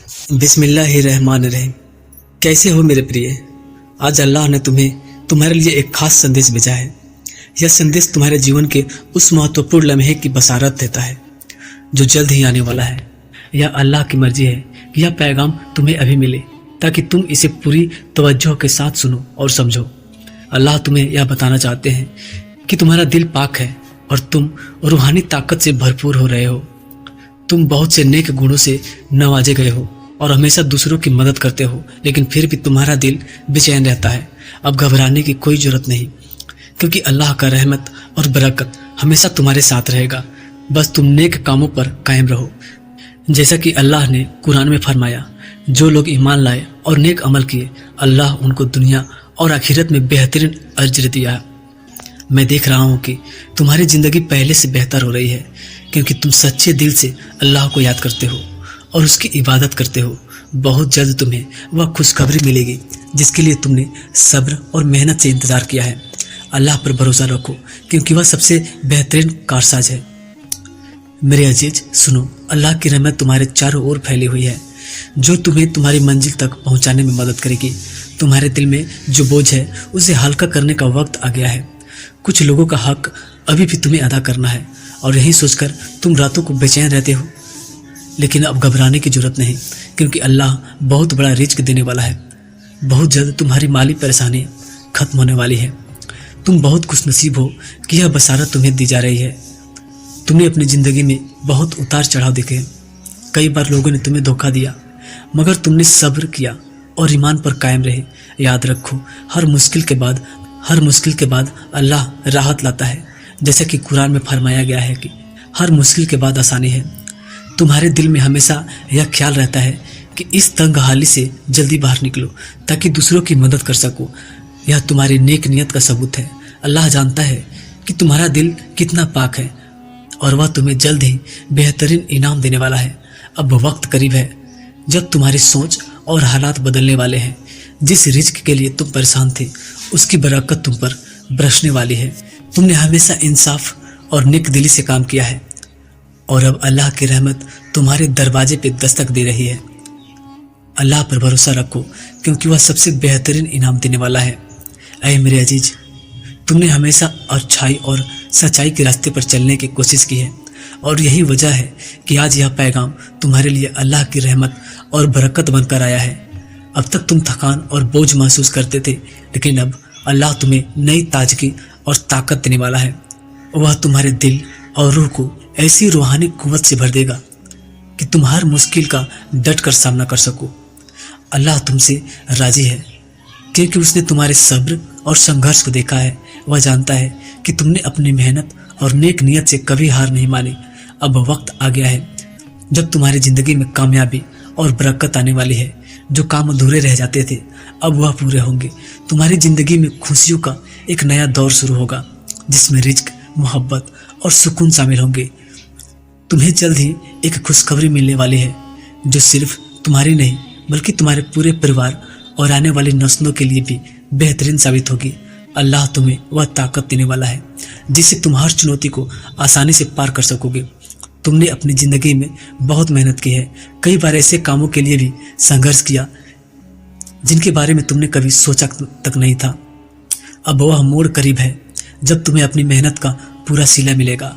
बिस्मिल्लाहिर्रहमानिर्रहीम। कैसे हो मेरे प्रिय? आज अल्लाह ने तुम्हारे लिए एक खास संदेश भेजा है। यह संदेश तुम्हारे जीवन के उस महत्वपूर्ण लम्हे की बसारत देता है जो जल्द ही आने वाला है। यह अल्लाह की मर्जी है कि यह पैगाम तुम्हें अभी मिले ताकि तुम इसे पूरी तवज्जो के साथ सुनो और समझो। अल्लाह तुम्हें यह बताना चाहते हैं कि तुम्हारा दिल पाक है और तुम रूहानी ताकत से भरपूर हो रहे हो। तुम बहुत से नेक गुणों से नवाजे गए हो और हमेशा दूसरों की मदद करते हो, लेकिन फिर भी तुम्हारा दिल बेचैन रहता है। अब घबराने की कोई जरूरत नहीं, क्योंकि अल्लाह का रहमत और बरकत हमेशा तुम्हारे साथ रहेगा। बस तुम नेक कामों पर कायम रहो। जैसा कि अल्लाह ने कुरान में फरमाया, जो लोग ईमान लाए और नेक अमल किए, अल्लाह उनको दुनिया और आखिरत में बेहतरीन अजर दिया। मैं देख रहा हूँ कि तुम्हारी जिंदगी पहले से बेहतर हो रही है, क्योंकि तुम सच्चे दिल से अल्लाह को याद करते हो और उसकी इबादत करते हो। बहुत जल्द तुम्हें वह खुशखबरी मिलेगी जिसके लिए तुमने सब्र और मेहनत से इंतजार किया है। अल्लाह पर भरोसा रखो, क्योंकि वह सबसे बेहतरीन कारसाज है। मेरे अजीज सुनो, अल्लाह की रहमत तुम्हारे चारों ओर फैली हुई है, जो तुम्हें तुम्हारी मंजिल तक पहुंचाने में मदद करेगी। तुम्हारे दिल में जो बोझ है उसे हल्का करने का वक्त आ गया है। कुछ लोगों का हक अभी भी तुम्हें अदा करना है और यही सोचकर तुम रातों को बेचैन रहते हो। लेकिन अब घबराने की जरूरत नहीं, क्योंकि अल्लाह बहुत बड़ा रिज्क देने वाला है। बहुत जल्द तुम्हारी माली परेशानी खत्म होने वाली है। तुम बहुत खुशनसीब हो कि यह बसारत तुम्हें दी जा रही है। तुमने अपनी ज़िंदगी में बहुत उतार चढ़ाव देखे। कई बार लोगों ने तुम्हें धोखा दिया, मगर तुमने सब्र किया और ईमान पर कायम रहे। याद रखो, हर मुश्किल के बाद अल्लाह राहत लाता है। जैसा कि कुरान में फरमाया गया है कि हर मुश्किल के बाद आसानी है। तुम्हारे दिल में हमेशा यह ख्याल रहता है कि इस तंग हाली से जल्दी बाहर निकलो ताकि दूसरों की मदद कर सको। यह तुम्हारी नेक नियत का सबूत है। अल्लाह जानता है कि तुम्हारा दिल कितना पाक है और वह तुम्हें जल्द ही बेहतरीन इनाम देने वाला है। अब वक्त करीब है जब तुम्हारी सोच और हालात बदलने वाले हैं। जिस रिज्क के लिए तुम परेशान थे, उसकी बरकत तुम पर बरसने वाली है। तुमने हमेशा इंसाफ और नेक दिली से काम किया है और अब अल्लाह की रहमत तुम्हारे दरवाजे पे दस्तक दे रही है। अल्लाह पर भरोसा रखो, क्योंकि वह सबसे बेहतरीन इनाम देने वाला है। ऐ मेरे अजीज, तुमने हमेशा अच्छाई और सच्चाई के रास्ते पर चलने की कोशिश की है और यही वजह है कि आज यह पैगाम तुम्हारे लिए अल्लाह की रहमत और बरकत बनकर आया है। अब तक तुम थकान और बोझ महसूस करते थे, लेकिन अब अल्लाह तुम्हें नई ताजगी और ताकत देने वाला है। वह तुम्हारे दिल और रूह को ऐसी रूहानी कुव्वत से भर देगा कि तुम हर मुश्किल का डट कर सामना कर सको। अल्लाह तुमसे राजी है, क्योंकि उसने तुम्हारे सब्र और संघर्ष को देखा है। वह जानता है कि तुमने अपनी मेहनत और नेक नियत से कभी हार नहीं मानी। अब वक्त आ गया है जब तुम्हारी जिंदगी में कामयाबी और बरकत आने वाली है। जो काम अधूरे रह जाते थे, अब वह पूरे होंगे। तुम्हारी जिंदगी में खुशियों का एक नया दौर शुरू होगा, जिसमें रिज्क, मोहब्बत और सुकून शामिल होंगे। तुम्हें जल्द ही एक खुशखबरी मिलने वाली है, जो सिर्फ तुम्हारी नहीं बल्कि तुम्हारे पूरे परिवार और आने वाली नस्लों के लिए भी बेहतरीन साबित होगी। अल्लाह तुम्हें वह ताकत देने वाला है जिससे तुम हर चुनौती को आसानी से पार कर सकोगे। तुमने अपनी जिंदगी में बहुत मेहनत की है, कई बार ऐसे कामों के लिए भी संघर्ष किया जिनके बारे में तुमने कभी सोचा तक नहीं था। अब वह मोड़ करीब है जब तुम्हें अपनी मेहनत का पूरा सिला मिलेगा।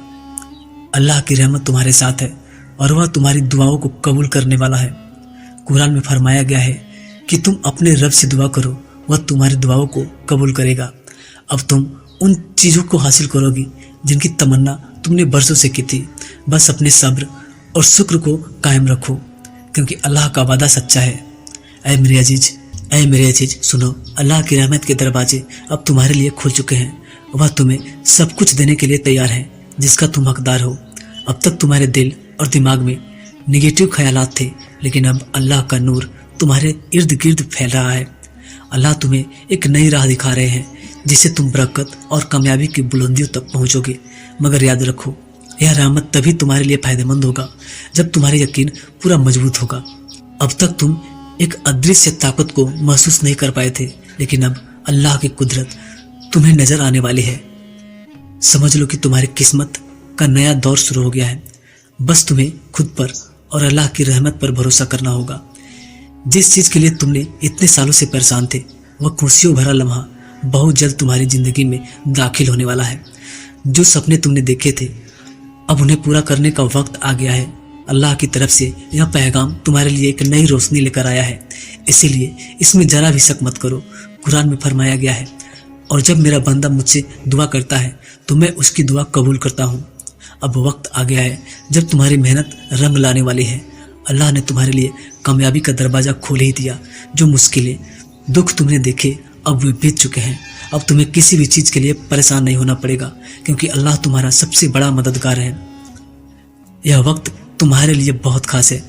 अल्लाह की रहमत तुम्हारे साथ है और वह तुम्हारी दुआओं को कबूल करने वाला है। कुरान में फरमाया गया है कि तुम अपने रब से दुआ करो, वह तुम्हारी दुआओं को कबूल करेगा। अब तुम उन चीज़ों को हासिल करोगी जिनकी तमन्ना तुमने बरसों से की थी। बस अपने सब्र और शुक्र को कायम रखो, क्योंकि अल्लाह का वादा सच्चा है। ऐ मेरे अजीज सुनो, अल्लाह की रहमत के दरवाजे अब तुम्हारे लिए खुल चुके हैं। वह तुम्हें सब कुछ देने के लिए तैयार है जिसका तुम हकदार हो। अब तक तुम्हारे दिल और दिमाग में निगेटिव ख्यालात थे, लेकिन अब अल्लाह का नूर तुम्हारे इर्द गिर्द फैल रहा है। अल्लाह तुम्हें एक नई राह दिखा रहे हैं जिससे तुम बरकत और कामयाबी की बुलंदियों तक पहुंचोगे। मगर याद रखो, यह रहमत तभी तुम्हारे लिए फायदेमंद होगा जब तुम्हारा यकीन पूरा मजबूत होगा। अब तक तुम एक अदृश्य ताकत को महसूस नहीं कर पाए थे, लेकिन अब अल्लाह की कुदरत तुम्हें नजर आने वाली है। समझ लो कि तुम्हारी किस्मत का नया दौर शुरू हो गया है। बस तुम्हें खुद पर और अल्लाह की रहमत पर भरोसा करना होगा, जिस चीज के लिए तुमने इतने सालों से परेशान थे, वह खुशियों भरा लम्हा बहुत जल्द तुम्हारी जिंदगी में दाखिल होने वाला है। जो सपने तुमने देखे थे, अब उन्हें पूरा करने का वक्त आ गया है। अल्लाह की तरफ से यह पैगाम तुम्हारे लिए एक नई रोशनी लेकर आया है, इसीलिए इसमें जरा भी शक मत करो। कुरान में फरमाया गया है, और जब मेरा बंदा मुझसे दुआ करता है तो मैं उसकी दुआ कबूल करता हूँ। अब वक्त आ गया है जब तुम्हारी मेहनत रंग लाने वाली है। अल्लाह ने तुम्हारे लिए कामयाबी का दरवाज़ा खोल ही दिया। जो मुश्किलें, दुख तुमने देखे, अब वे बीत चुके हैं। अब तुम्हें किसी भी चीज़ के लिए परेशान नहीं होना पड़ेगा, क्योंकि अल्लाह तुम्हारा सबसे बड़ा मददगार है। यह वक्त तुम्हारे लिए बहुत खास है।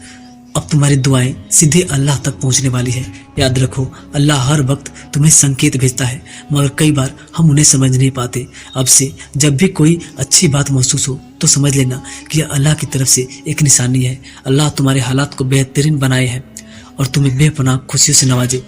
अब तुम्हारी दुआएं सीधे अल्लाह तक पहुंचने वाली है। याद रखो, अल्लाह हर वक्त तुम्हें संकेत भेजता है, मगर कई बार हम उन्हें समझ नहीं पाते। अब से जब भी कोई अच्छी बात महसूस हो तो समझ लेना कि यह अल्लाह की तरफ से एक निशानी है। अल्लाह तुम्हारे हालात को बेहतरीन बनाए है और तुम्हें बेपनाह खुशियों से नवाजे।